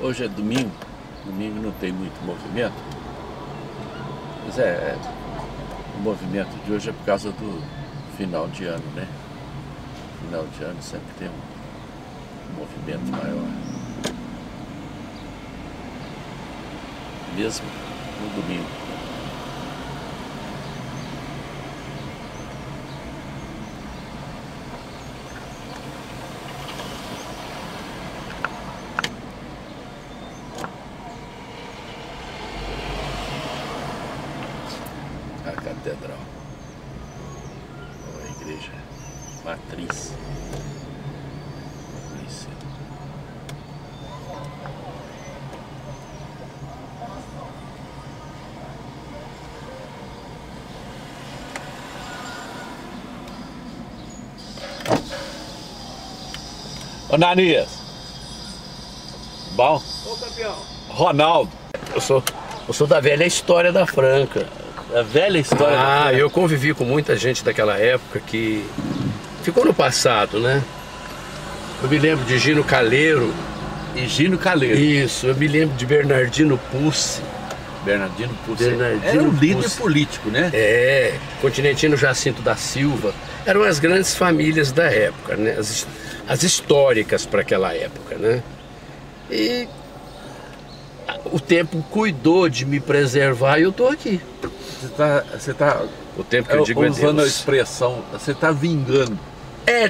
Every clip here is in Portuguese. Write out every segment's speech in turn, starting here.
Hoje é domingo, domingo não tem muito movimento, mas o movimento de hoje é por causa do final de ano, né? Final de ano sempre tem um movimento maior, mesmo no domingo. A catedral, ou a igreja matriz. Ô Nanias, bom? Ô campeão. Ronaldo. Eu sou da velha história da Franca. A velha história da Franca. Eu convivi com muita gente daquela época que ficou no passado, né? Eu me lembro de Gino Caleiro. E Gino Caleiro. Isso, eu me lembro de Bernardino Pucci. Bernardino Pucci. Bernardino era um líder Pucci. político, né? Continentino Jacinto da Silva. Eram as grandes famílias da época, né? As históricas para aquela época, né? E o tempo cuidou de me preservar e eu tô aqui. Você tá O tempo que eu digo usando é a Deus. expressão, você tá vingando.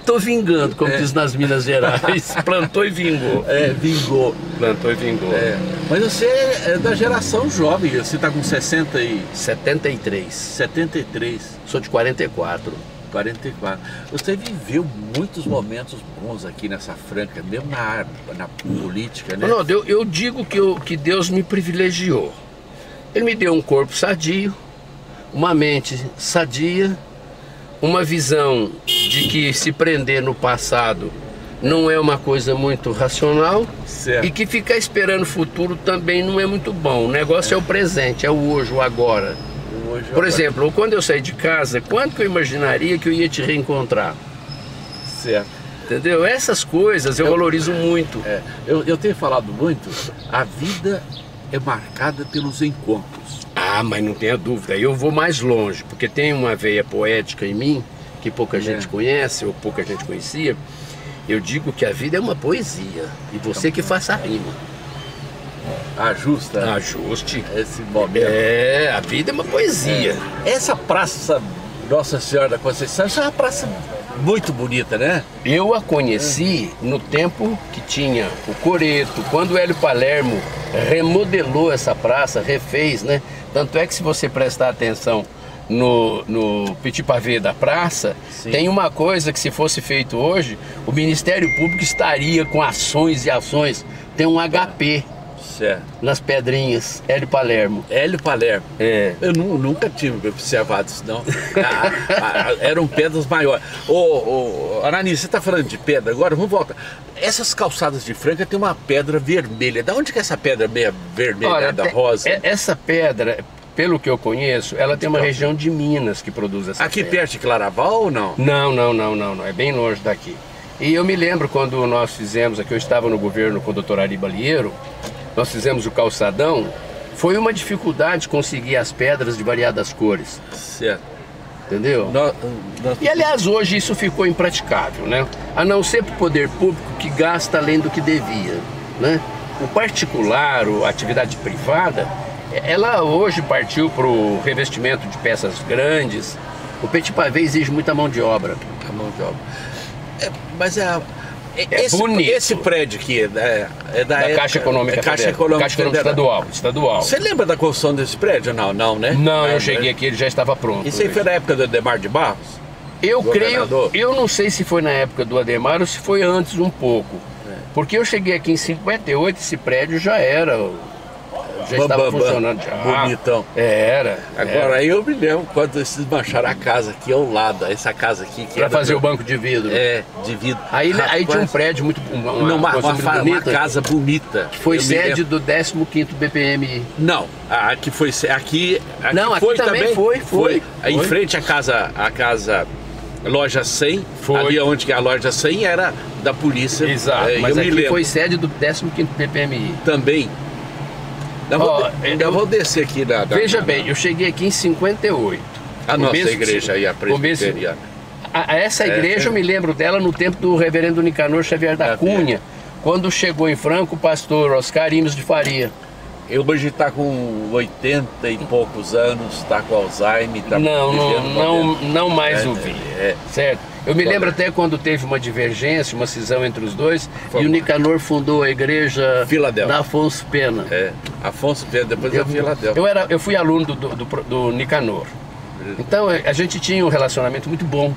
Tô vingando, como diz nas Minas Gerais. Plantou e vingou. Vingou. Plantou e vingou. Mas você é da geração jovem, você tá com 73. 73, Sou de 44. 44. Você viveu muitos momentos bons aqui nessa Franca, mesmo na política, né? Não, eu digo que Deus me privilegiou. Ele me deu um corpo sadio, uma mente sadia, uma visão de que se prender no passado não é uma coisa muito racional. Certo. E que ficar esperando o futuro também não é muito bom. O negócio é o presente, é o hoje, o agora. Por exemplo, quando eu saí de casa, quando que eu imaginaria que eu ia te reencontrar? Certo. Entendeu? Essas coisas eu valorizo muito. Eu tenho falado muito, a vida é marcada pelos encontros. Mas não tenha dúvida, eu vou mais longe, porque tem uma veia poética em mim, que pouca gente conhece, ou pouca gente conhecia. Eu digo que a vida é uma poesia, e você que faça a rima. Ajuste esse momento. A vida é uma poesia. Essa praça Nossa Senhora da Conceição, essa é uma praça muito bonita, né? Eu a conheci no tempo que tinha o Coreto, quando o Hélio Palermo remodelou essa praça, refez, né? Tanto é que se você prestar atenção no petit pavé da praça, tem uma coisa que se fosse feito hoje, o Ministério Público estaria com ações e ações. Tem um HP. Certo. Nas pedrinhas, Hélio Palermo. Hélio Palermo. Eu nunca tive observado isso, não. Eram pedras maiores. Anani, você está falando de pedra agora? Vamos voltar. Essas calçadas de Franca tem uma pedra vermelha. Da onde que é essa pedra meia vermelhada, rosa? Essa pedra, pelo que eu conheço, ela tem uma região de Minas que produz essa pedra. Aqui perto de Claraval ou não? Não. É bem longe daqui. E eu me lembro quando nós fizemos, aqui eu estava no governo com o doutor Ari Balieiro, nós fizemos o calçadão, foi uma dificuldade conseguir as pedras de variadas cores. Certo. Entendeu? E aliás, hoje isso ficou impraticável, né? A não ser para o poder público que gasta além do que devia, né? O particular, a atividade privada, ela hoje partiu para o revestimento de peças grandes. O petit pavé exige muita mão de obra. Mas bonito. Esse prédio aqui é da Caixa Econômica Federal. Estadual. Você lembra da construção desse prédio? Não, né? Não, eu cheguei aqui, ele já estava pronto. Isso aí foi na época do Adhemar de Barros? Eu creio, eu não sei se foi na época do Adhemar ou se foi antes um pouco. Porque eu cheguei aqui em 58, esse prédio já estava funcionando já. Bonitão. Agora aí eu me lembro quando eles desmancharam a casa aqui ao lado, essa casa aqui que para fazer o banco de vidro. De vidro. Aí tinha um prédio muito uma casa bonita. Que foi sede do 15º BPM. Não, aqui foi não, aqui foi também foi. Em frente à casa Loja 100, ali onde que a loja 100 era da polícia. Exato, mas aqui foi sede do 15º PPMI. Também. Vou descer aqui Veja bem, eu cheguei aqui em 58. A nossa igreja aí, a presbiteriana. Essa igreja eu me lembro dela no tempo do reverendo Nicanor Xavier da Cunha, quando chegou em Franco o pastor Oscar Imes de Faria. Eu hoje está com 80 e poucos anos, está com Alzheimer. Tá não mais ouvi, certo? Eu me lembro até quando teve uma divergência, uma cisão entre os dois, e o Nicanor fundou a igreja da Afonso Pena. Afonso Pena, depois da Filadélfia. Eu fui aluno do Nicanor. Então a gente tinha um relacionamento muito bom.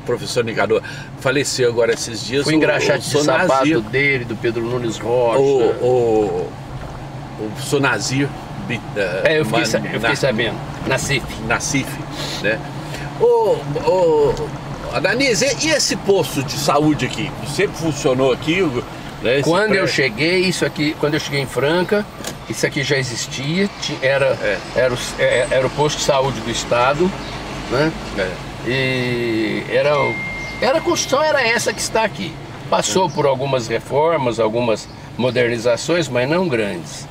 O professor Nicanor faleceu agora esses dias. Fui engraxate de sapato dele, do Pedro Nunes Rocha. O Sonazir. Eu fiquei sabendo. Nacif, né? Ananise, e esse posto de saúde aqui? Sempre funcionou aqui? Né, quando eu cheguei em Franca, isso aqui já existia, era o posto de saúde do estado, né? E a construção era essa que está aqui. Passou por algumas reformas, algumas modernizações, mas não grandes.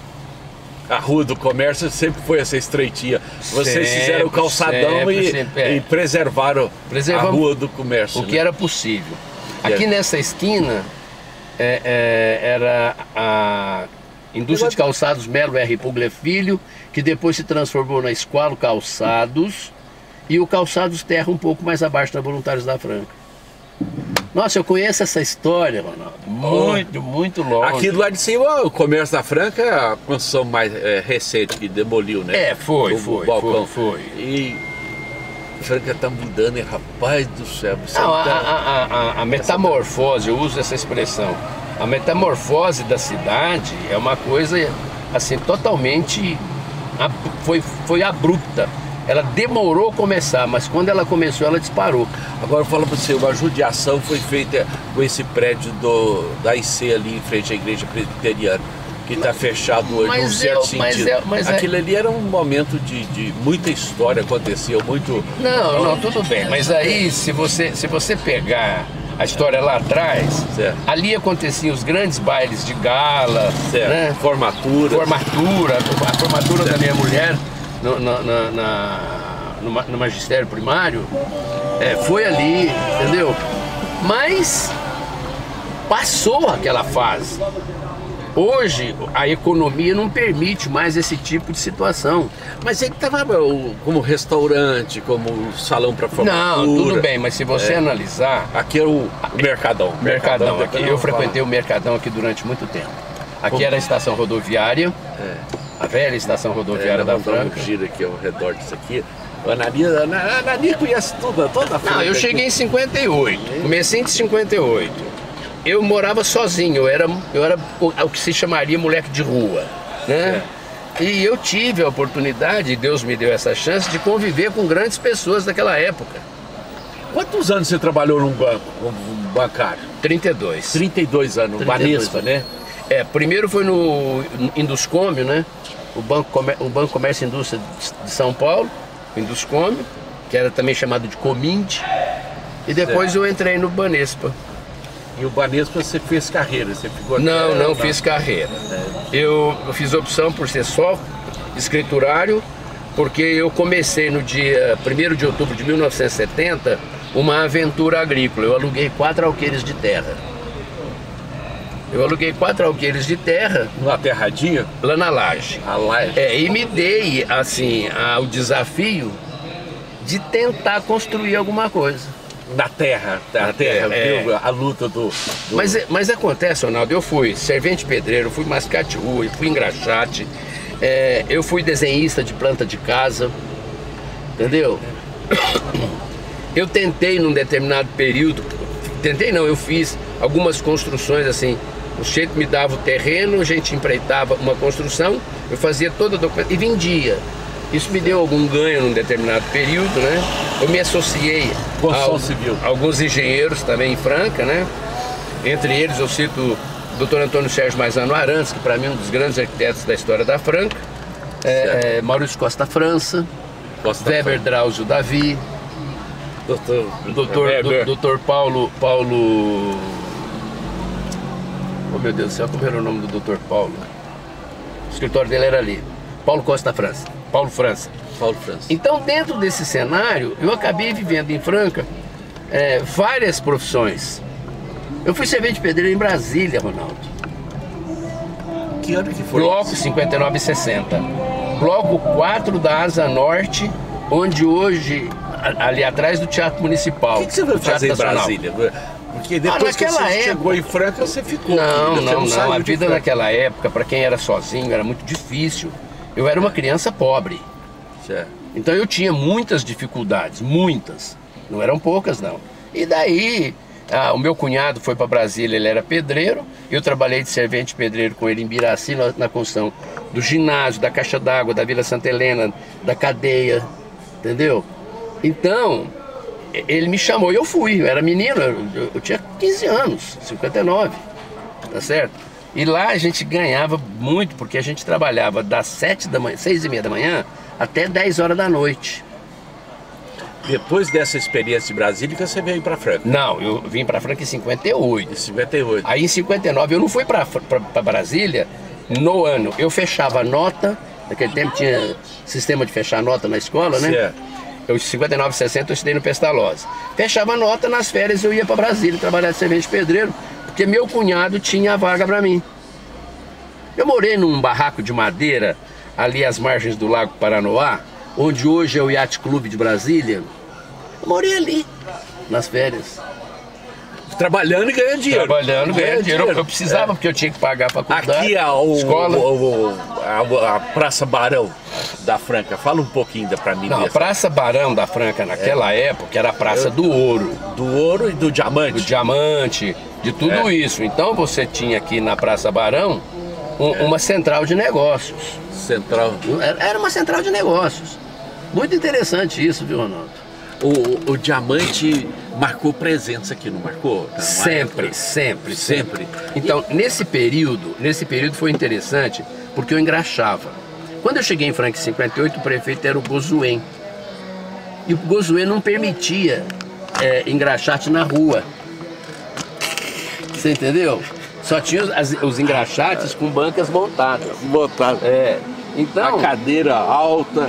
A Rua do Comércio sempre foi essa estreitinha. Vocês fizeram o calçadão e preservaram a Rua do Comércio. O que era possível. Aqui nessa esquina era a Indústria de Calçados Melo R. Puglia Filho, que depois se transformou na Esqualo Calçados, e o Calçados Terra um pouco mais abaixo da Voluntários da Franca. Nossa, eu conheço essa história, Ronaldo. Muito longe. Aqui do lado de cima, o Comércio da Franca, a construção mais recente que demoliu, né? Foi. E Franca tá mudando, hein, rapaz do céu. Não, a metamorfose, eu uso essa expressão. A metamorfose da cidade é uma coisa, assim, totalmente... Foi abrupta. Ela demorou a começar, mas quando ela começou, ela disparou. Agora fala para você, uma judiação foi feita com esse prédio da IC ali em frente à igreja presbiteriana, que está fechado hoje, num certo sentido. Aquilo ali era um momento de muita história, aconteceu muito... Não, tudo bem, mas aí se você pegar a história lá atrás, ali aconteciam os grandes bailes de gala, né? Formatura, a formatura da minha mulher no magistério primário, foi ali, entendeu? Mas passou aquela fase. Hoje a economia não permite mais esse tipo de situação. Mas ele estava como restaurante, como salão para formatura. Não, tudo bem, mas se você analisar... Aqui era o Mercadão. Mercadão aqui, eu frequentei o Mercadão aqui durante muito tempo. Aqui era a estação rodoviária, a velha estação rodoviária da Franca. Gira aqui ao redor disso aqui. A Nani conhece toda a Franca. Não, eu cheguei em 58, comecei em 58. Eu morava sozinho, eu era o que se chamaria moleque de rua, né? E eu tive a oportunidade, Deus me deu essa chance de conviver com grandes pessoas daquela época. Quantos anos você trabalhou num banco, como bancário? 32. 32 anos, no Banespa, né? Primeiro foi no Induscômio, né? O Banco Comércio e Indústria de São Paulo, o Induscômio, que era também chamado de Cominde. E depois eu entrei no Banespa. E o Banespa você fez carreira? Você ficou não fiz carreira. Eu fiz opção por ser só escriturário, porque eu comecei no dia 1º de outubro de 1970 uma aventura agrícola. Eu aluguei 4 alqueires de terra. Na Terradinha? Lá na Laje. A Laje. E me dei, assim, o desafio de tentar construir alguma coisa. Na terra, viu? A luta do... Mas acontece, Ronaldo, eu fui servente pedreiro, fui mascate rua, fui engraxate, eu fui desenhista de planta de casa, entendeu? Eu tentei num determinado período, eu fiz algumas construções assim, o chefe me dava o terreno, a gente empreitava uma construção, eu fazia toda a documentação e vendia. Isso me deu algum ganho num determinado período, né? Eu me associei a alguns engenheiros também em Franca, né? Entre eles eu cito o Dr. Antônio Sérgio Maisano Arantes, que para mim é um dos grandes arquitetos da história da Franca, Maurício Costa França, Weber Drauzio Davi, Doutor Paulo... Oh, meu Deus do céu, como era o nome do Dr. Paulo? O escritório dele era ali. Paulo França. Paulo França. Então, dentro desse cenário, eu acabei vivendo em Franca várias profissões. Eu fui servente de pedreiro em Brasília, Ronaldo. Que ano que foi? Bloco 59 e 60. Bloco 4 da Asa Norte, onde hoje, ali atrás do Teatro Municipal. O que você vai fazer em Brasília? Porque depois que você chegou em Franca, você ficou. Não. A vida naquela época, para quem era sozinho, era muito difícil. Eu era uma criança pobre. Certo. Então eu tinha muitas dificuldades, muitas. Não eram poucas, não. E daí, o meu cunhado foi para Brasília, ele era pedreiro. Eu trabalhei de servente pedreiro com ele em Biraci, na construção do ginásio, da caixa d'água, da Vila Santa Helena, da cadeia, entendeu? Então, ele me chamou e eu fui. Eu era menino, eu tinha 15 anos, 59, tá certo? E lá a gente ganhava muito, porque a gente trabalhava das 6h30 da manhã até 10 horas da noite. Depois dessa experiência de Brasília, você veio para Franca? Não, eu vim para Franca em 58. Em 58. Aí em 59 eu não fui para Brasília no ano. Eu fechava a nota, naquele tempo tinha sistema de fechar nota na escola, né? Certo. Eu, em 59, 60 eu estudei no Pestalozzi. Fechava a nota, nas férias eu ia para Brasília trabalhar de servente de pedreiro, porque meu cunhado tinha a vaga para mim. Eu morei num barraco de madeira, ali às margens do Lago Paranoá, onde hoje é o Yacht Clube de Brasília. Eu morei ali, nas férias. Trabalhando e ganhando dinheiro. Trabalhando, ganhando dinheiro. Eu precisava, porque eu tinha que pagar a faculdade, aqui escola. A Praça Barão da Franca, fala um pouquinho pra mim. Não, a Praça Barão da Franca naquela época era a Praça do Ouro. Do Ouro e do Diamante. Do Diamante, de tudo isso. Então você tinha aqui na Praça Barão uma central de negócios. Era uma central de negócios. Muito interessante isso, viu, Ronaldo? O Diamante marcou presença aqui, não marcou? Sempre. Então, nesse período foi interessante, porque eu engraxava. Quando eu cheguei em Franca em 58, o prefeito era o Gozuem. E o Gozuem não permitia engraxate na rua. Você entendeu? Só tinha os engraxates com bancas montadas. Então, a cadeira alta.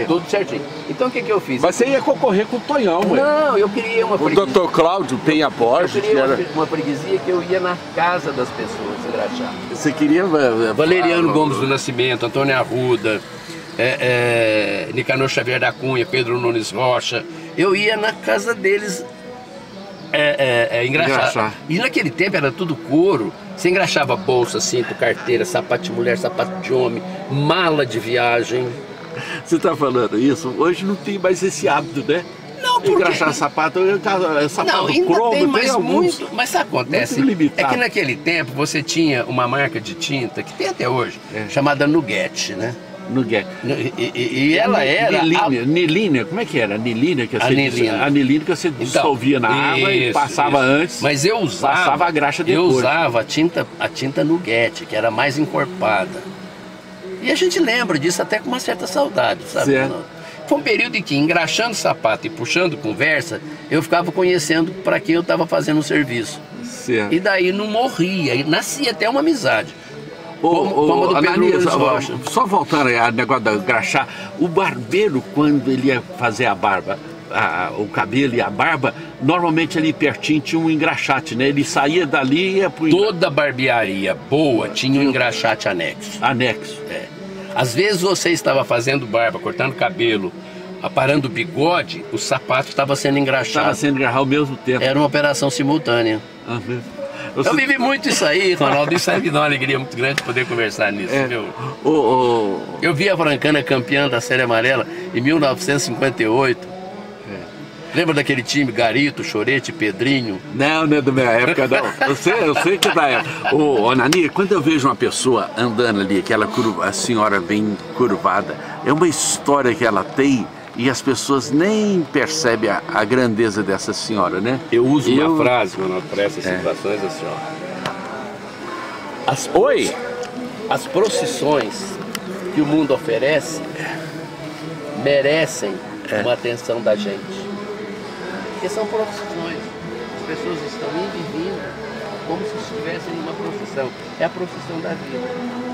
Tudo certinho. Então o que eu fiz? Mas você ia concorrer com o Tonhão, mãe. Não, eu queria uma freguesia. O Dr. Cláudio Penha Borges. Eu queria uma freguesia que eu ia na casa das pessoas engraxar. Você queria... Valeriano Gomes do Nascimento, Antônio Arruda, Nicanor Xavier da Cunha, Pedro Nunes Rocha. Eu ia na casa deles engraxar. E naquele tempo era tudo couro. Você engraxava bolsa, cinto, carteira, sapato de mulher, sapato de homem, mala de viagem. Você está falando isso? Hoje não tem mais esse hábito, né? Não, porque... Engraxar sapato não, ainda cromo, tem mais alguns, muito. Mas sabe o que acontece? É que naquele tempo você tinha uma marca de tinta, que tem até hoje, chamada Nugget, né? Nugget. E ela era... Anilina, como é que era? Anilina que você dissolvia na água e passava antes. Mas eu usava... Passava a graxa depois. Eu usava a tinta Nugget, que era mais encorpada. E a gente lembra disso até com uma certa saudade, sabe? Foi um período em que, engraxando sapato e puxando conversa, eu ficava conhecendo para quem eu estava fazendo o serviço. Certo. E daí não morria, e nascia até uma amizade. Como do Pedro Nunes Rocha. Só voltando ao negócio da engraxar, o barbeiro, quando ele ia fazer a barba, o cabelo e a barba, normalmente ali pertinho tinha um engraxate, né? Ele saía dali e ia pro... Toda barbearia boa tinha um engraxate anexo. Anexo. Às vezes você estava fazendo barba, cortando cabelo, aparando o bigode, o sapato estava sendo engraxado. Estava sendo engraxado ao mesmo tempo. Era uma operação simultânea. Eu vivi muito isso aí, Ronaldo. Isso aí me dá uma alegria muito grande poder conversar nisso, viu? Eu vi a Francana campeã da Série Amarela em 1958. Lembra daquele time, Garito, Chorete, Pedrinho? Não é da minha época, não. Eu sei que é da época. Ô, Nani, quando eu vejo uma pessoa andando ali, a senhora bem curvada, é uma história que ela tem e as pessoas nem percebem a grandeza dessa senhora, né? Eu uso uma frase, Ronaldo, para essas situações assim, ó. As procissões que o mundo oferece merecem uma atenção da gente. Porque são profissões. As pessoas estão indo e vindo como se estivessem numa profissão. É a profissão da vida.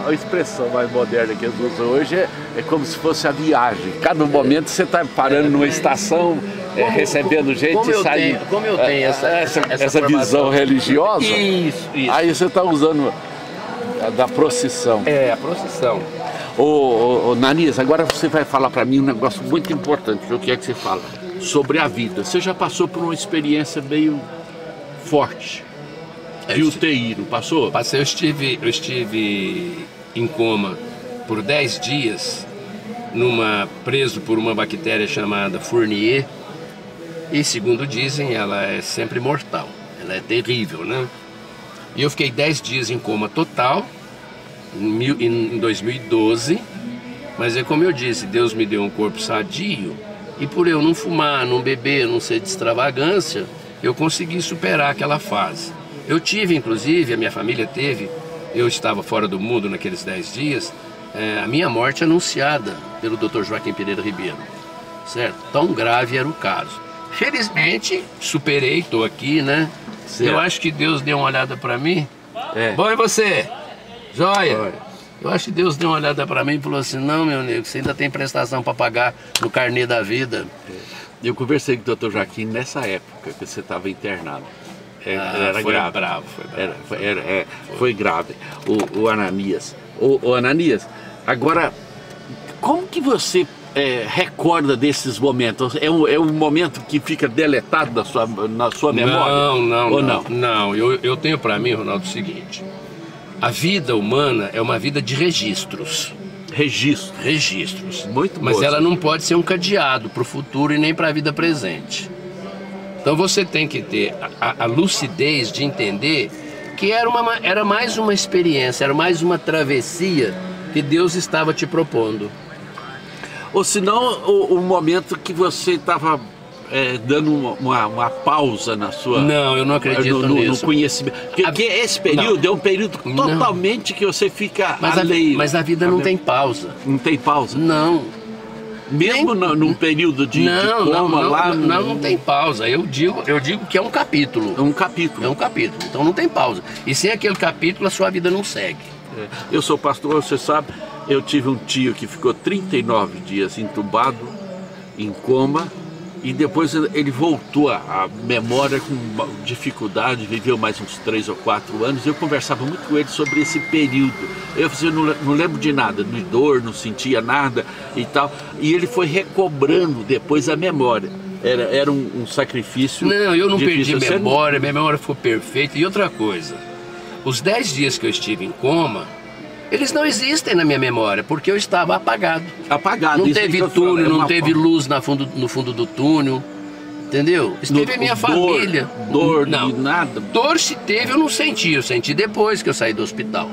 A expressão mais moderna que eles usam hoje é como se fosse a viagem. Cada momento você está parando numa estação, recebendo gente e saindo. Como eu tenho essa visão religiosa, isso. Aí você está usando da procissão. É, a procissão. Ô Nanias, agora você vai falar para mim um negócio muito importante, que eu quero que você fala sobre a vida. Você já passou por uma experiência meio forte de UTI, não passou? Passei, eu estive em coma por 10 dias, preso por uma bactéria chamada Fournier, e segundo dizem, ela é sempre mortal, ela é terrível, né? E eu fiquei 10 dias em coma total, em 2012, mas é como eu disse, Deus me deu um corpo sadio, e por eu não fumar, não beber, não ser de extravagância, eu consegui superar aquela fase. Eu tive, inclusive, a minha família teve, eu estava fora do mundo naqueles 10 dias, a minha morte anunciada pelo Dr. Joaquim Pereira Ribeiro, certo? Tão grave era o caso. Felizmente, superei, estou aqui, né? Certo. Eu acho que Deus deu uma olhada para mim. Bom, e você? Joia? Eu acho que Deus deu uma olhada para mim e falou assim, não, meu nego, você ainda tem prestação para pagar no carnê da vida. Eu conversei com o Dr. Joaquim nessa época que você estava internado. Era foi grave. Bravo, foi bravo. Foi grave. O Ananias. O Ananias, agora, como que você recorda desses momentos? É um momento que fica deletado na sua memória? Não. Eu tenho para mim, Ronaldo, o seguinte. A vida humana é uma vida de registros. Registros. Muito bom. Mas ela não pode ser um cadeado para o futuro e nem para a vida presente. Então você tem que ter a lucidez de entender que era mais uma experiência, era mais uma travessia que Deus estava te propondo. Ou senão o momento que você estava dando uma pausa na sua... Não, eu não acredito nisso. No conhecimento. Porque esse período é um período totalmente que você fica alheio. Mas a vida não tem pausa. Não tem pausa? Não. Mesmo num período de coma lá... Não tem pausa. Eu digo que é um capítulo. É um capítulo. É um capítulo. Então não tem pausa. E sem aquele capítulo a sua vida não segue. Eu sou pastor, você sabe, eu tive um tio que ficou 39 dias entubado, em coma, e depois ele voltou à memória com dificuldade, viveu mais uns 3 ou 4 anos. Eu conversava muito com ele sobre esse período. Eu não lembro de nada, de dor, não sentia nada e tal. E ele foi recobrando depois a memória. Era um sacrifício. Não, eu não difícil. Perdi memória, minha memória ficou perfeita. E outra coisa, os 10 dias que eu estive em coma, eles não existem na minha memória, porque eu estava apagado. Apagado. Não teve túnel, não teve luz no fundo do túnel, entendeu? Esteve a minha família. Dor, não, nada? Dor se teve, eu não senti. Eu senti depois que eu saí do hospital.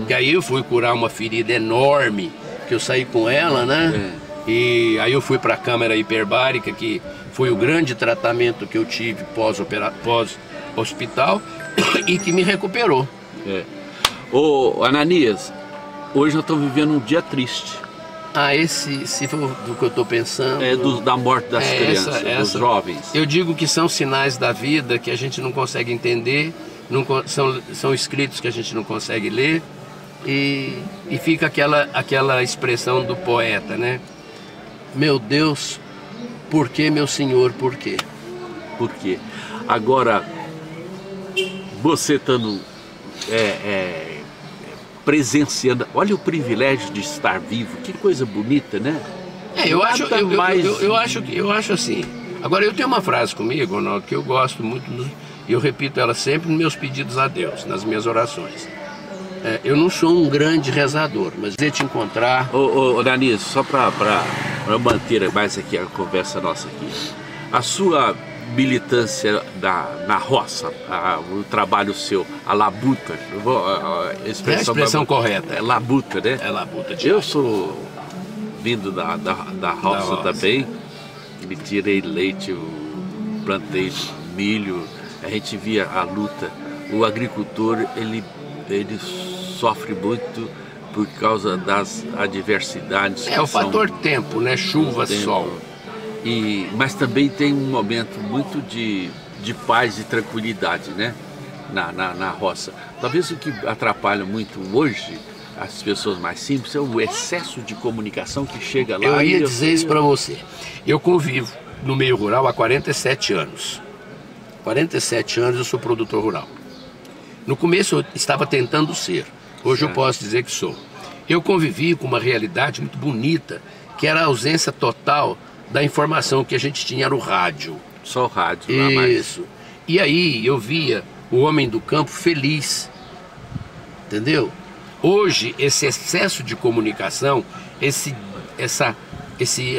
Que aí eu fui curar uma ferida enorme, que eu saí com ela, né? E aí eu fui para a câmara hiperbárica, que foi o grande tratamento que eu tive pós-hospital e que me recuperou. Ô Ananias, hoje eu estou vivendo um dia triste. Se for do que eu estou pensando... Da morte das crianças, dos jovens. Eu digo que são sinais da vida que a gente não consegue entender, são escritos que a gente não consegue ler, e fica aquela expressão do poeta, né? Meu Deus, por que, meu Senhor, por quê? Por quê? Agora, você estando... presenciando, olha o privilégio de estar vivo, que coisa bonita, né? Eu acho assim. Agora eu tenho uma frase comigo, Ronaldo, que eu gosto muito, e eu repito ela sempre nos meus pedidos a Deus, nas minhas orações. Eu não sou um grande rezador, mas eu te encontrar... Ô Ananias, só para manter mais aqui a conversa nossa aqui, a sua militância na roça, o trabalho seu, a labuta, a expressão correta. É labuta, né? É labuta. Eu sou vindo da roça também, me tirei leite, plantei milho, a gente via a luta. O agricultor, ele sofre muito por causa das adversidades. É o fator tempo, né? Chuva, sol. Mas também tem um momento muito de paz e tranquilidade, né? Na roça. Talvez o que atrapalha muito hoje as pessoas mais simples é o excesso de comunicação que chega lá. Eu ia dizer isso para você. Eu convivo no meio rural há 47 anos. 47 anos eu sou produtor rural. No começo eu estava tentando ser. Hoje eu posso dizer que sou. Eu convivi com uma realidade muito bonita, que era a ausência total da informação que a gente tinha, era o rádio. Só o rádio. Isso. E aí eu via o homem do campo feliz. Entendeu? Hoje, esse excesso de comunicação, esse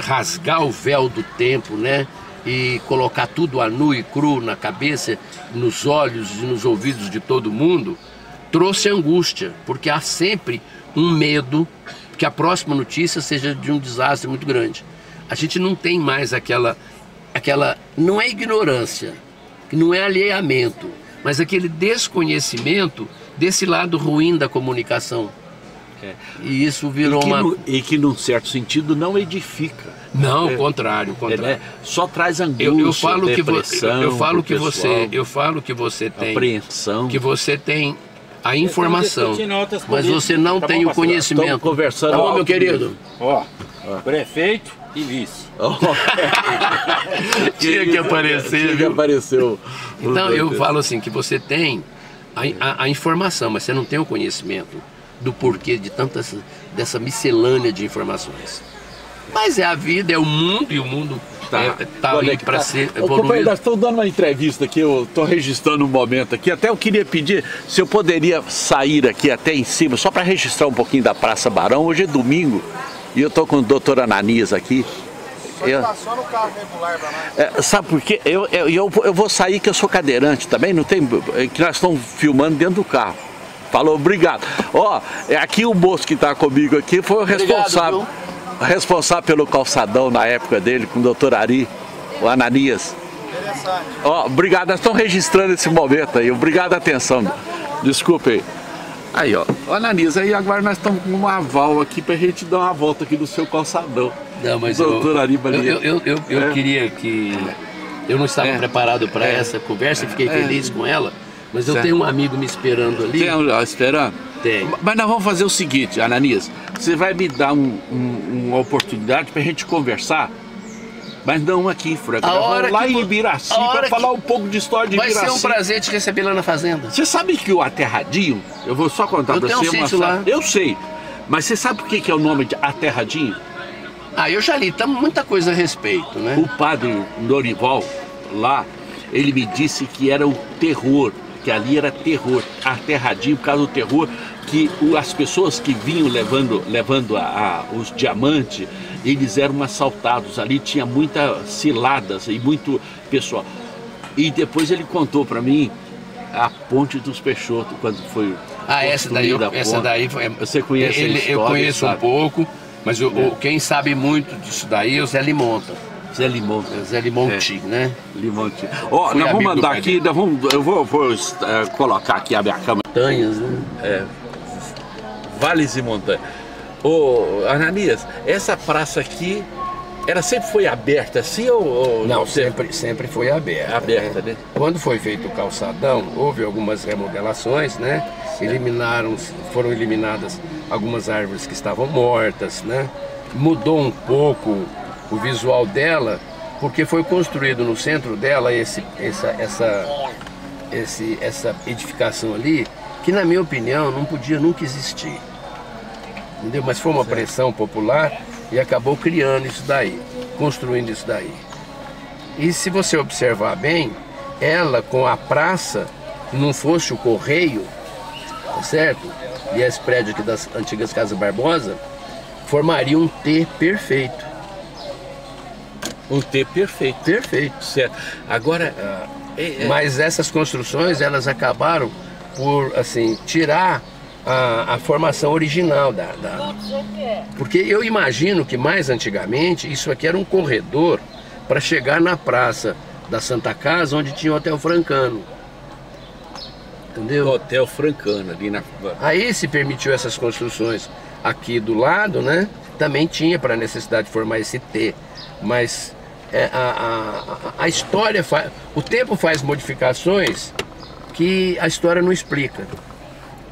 rasgar o véu do tempo, né? E colocar tudo a nu e cru na cabeça, nos olhos e nos ouvidos de todo mundo, trouxe angústia, porque há sempre um medo que a próxima notícia seja de um desastre muito grande. A gente não tem mais aquela não é ignorância, não é alheamento, mas aquele desconhecimento desse lado ruim da comunicação. E isso virou E que, num certo sentido, não edifica. Não, contrário. Só traz angústia, depressão. Eu falo que você tem apreensão. Que você tem a informação, mas você não tem o conhecimento. Estamos conversando. Tá bom, meu querido? Prefeito e vice. Tinha que aparecer. Que apareceu. Então eu falo assim, que você tem a informação, mas você não tem o conhecimento do porquê de dessa miscelânea de informações. Mas é a vida, é o mundo, e o mundo tá aí para ser evoluído. Nós estamos dando uma entrevista aqui, eu estou registrando um momento aqui. Até eu queria pedir se eu poderia sair aqui até em cima, só para registrar um pouquinho da Praça Barão. Hoje é domingo e eu estou com o doutor Ananias aqui. Tá só no carro regular pra nós. Sabe por quê? Eu vou sair, que eu sou cadeirante também, não tem, que nós estamos filmando dentro do carro. Falou, obrigado. Aqui o moço que está comigo aqui foi o responsável. Responsável pelo calçadão na época dele, com o doutor Ari, o Ananias. Interessante. Obrigado, nós estamos registrando esse momento aí, obrigado a atenção. Desculpe aí. Aí, o Ananias, aí agora nós estamos com um aval aqui pra gente dar uma volta aqui no seu calçadão. Não, mas doutor Ari Balier. Eu queria que... Eu não estava preparado para essa conversa, fiquei feliz com ela, mas eu tenho um amigo me esperando ali. Tem esperando? Tem. Mas nós vamos fazer o seguinte, Ananias, você vai me dar uma oportunidade para a gente conversar, mas não aqui em Franca. Vamos lá em Ibiraci para falar um pouco de história de Ibiraci. Vai ser um prazer te receber lá na fazenda. Você sabe que o Aterradinho, eu vou só contar para você uma lá. Eu sei, mas você sabe por que é o nome de Aterradinho? Eu já li, muita coisa a respeito, né? O padre Norival, lá, ele me disse que era o terror, que ali era terror, Aterradinho, por causa do terror, que as pessoas que vinham levando os diamantes, eles eram assaltados, ali tinha muitas ciladas e muito pessoal. E depois ele contou para mim a Ponte dos Peixoto, quando foi essa daí foi... Você conhece a história, eu conheço um pouco, mas quem sabe muito disso daí é o Zé Limonta. Zé Limonta. Zé Limonti, né? Limonti. Nós vamos mandar aqui, eu vou colocar aqui a minha câmera. Montanhas, né? Vales e montanhas. Ananias, essa praça aqui, ela sempre foi aberta assim ou não? Sempre foi aberta. Aberta, né? Quando foi feito o calçadão, houve algumas remodelações, né? Foram eliminadas algumas árvores que estavam mortas, né? Mudou um pouco o visual dela, porque foi construído no centro dela essa edificação ali, que na minha opinião não podia nunca existir, entendeu? Mas foi uma pressão popular e acabou criando isso daí, construindo isso daí. E se você observar bem, ela com a praça, se não fosse o Correio, tá certo? E esse prédio aqui das antigas Casas Barbosa, formaria um T perfeito. Um T perfeito. Perfeito. Certo. Agora... Mas essas construções, elas acabaram por, assim, tirar a formação original Porque eu imagino que mais antigamente, isso aqui era um corredor para chegar na Praça da Santa Casa, onde tinha o Hotel Francano. Entendeu? O Hotel Francano, ali na... Aí se permitiu essas construções aqui do lado, né, também tinha para necessidade de formar esse T, mas a história o tempo faz modificações que a história não explica.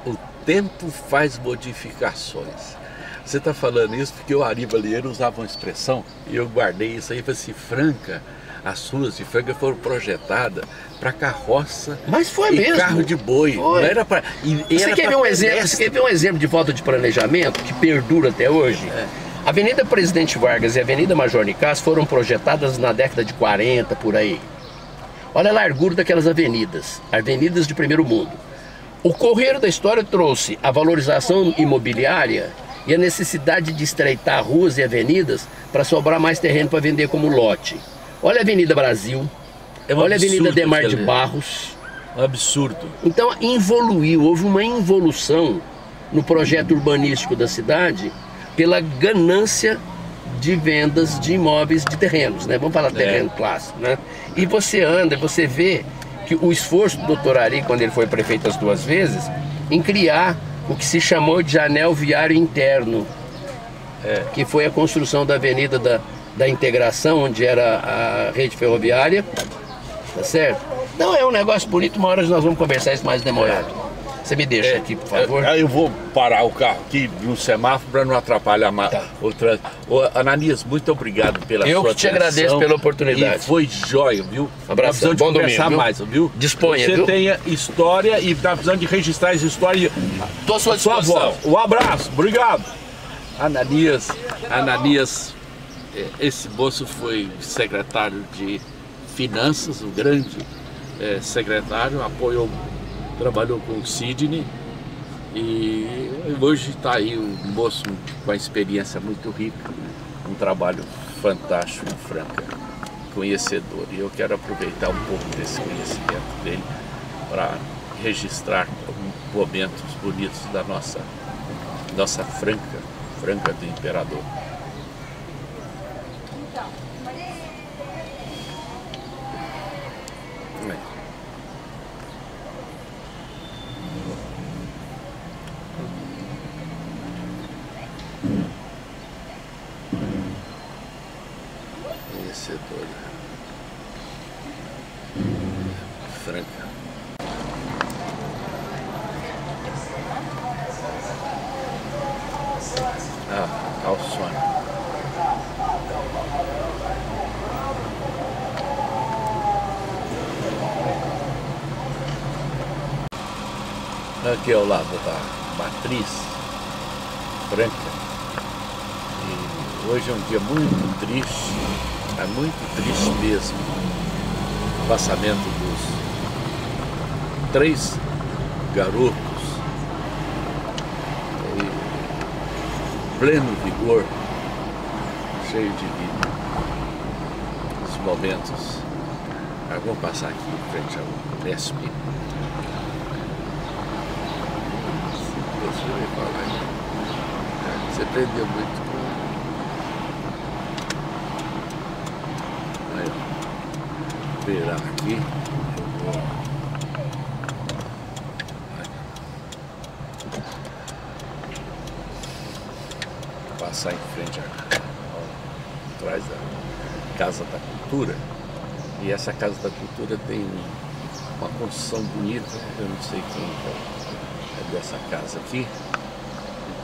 O tempo faz modificações. Você está falando isso porque o Ari Balieiro usava uma expressão, e eu guardei isso aí, falei assim, Franca, as ruas de Franca foram projetadas para carroça. Mas foi e mesmo. Carro de boi. Foi. Não era para. Você quer ver um exemplo? Você quer ver um exemplo de falta de planejamento que perdura até hoje? A Avenida Presidente Vargas e a Avenida Major Nicasso foram projetadas na década de 40, por aí. Olha a largura daquelas avenidas de primeiro mundo. O correr da história trouxe a valorização imobiliária e a necessidade de estreitar ruas e avenidas para sobrar mais terreno para vender como lote. Olha a Avenida Brasil, olha a Avenida Demar de Barros. Um absurdo. Então houve uma involução no projeto urbanístico da cidade pela ganância de vendas de imóveis, de terrenos, né? Vamos falar de terreno clássico, né? E você anda, você vê que o esforço do Dr. Ari, quando ele foi prefeito as 2 vezes, em criar o que se chamou de anel viário interno, que foi a construção da Avenida da Integração, onde era a rede ferroviária, tá certo? Não, é um negócio bonito, uma hora nós vamos conversar isso mais demorado. Você me deixa aqui, por favor? Eu vou parar o carro aqui no semáforo para não atrapalhar o trânsito. Ananias, muito obrigado pela sua atenção. Eu que te agradeço pela oportunidade. E foi jóia, viu? Abraço, bom conversar domingo, mais, viu? Disponha, Você tenha história e está precisando de registrar essa história. Estou à sua disposição. Um abraço, obrigado. Ananias, esse moço foi secretário de Finanças, o grande secretário, trabalhou com o Sidney e hoje está aí um moço com uma experiência muito rica, um trabalho fantástico em Franca, conhecedor. E eu quero aproveitar um pouco desse conhecimento dele para registrar momentos bonitos da nossa Franca do Imperador. Conhecedor. Franca. Alçone. Aqui ao lado da Matriz Franca. E hoje é um dia muito triste, muito triste mesmo. O passamento dos 3 garotos em pleno vigor, cheio de vida. Os momentos. Vamos passar aqui em frente ao Nesp. Deixa eu falar. Você aprendeu muito. Aí, ó. Virar aqui. Eu vou. Passar em frente atrás da Casa da Cultura. E essa Casa da Cultura tem uma construção bonita. Eu não sei quem é dessa casa aqui,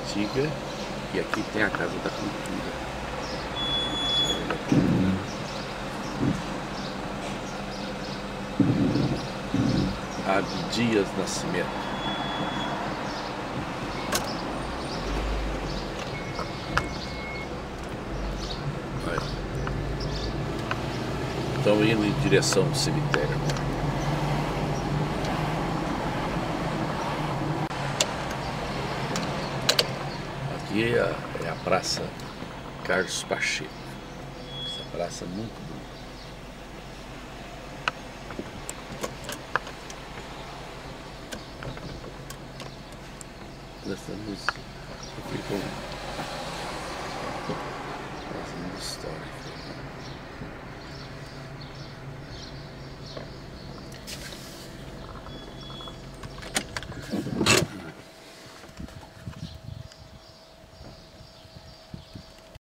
antiga, e aqui tem a Casa da Cultura. Abdias Nascimento. Estão indo em direção ao cemitério agora. Aqui é a Praça Carlos Pacheco. Essa praça é muito bonita. Nós estamos aqui com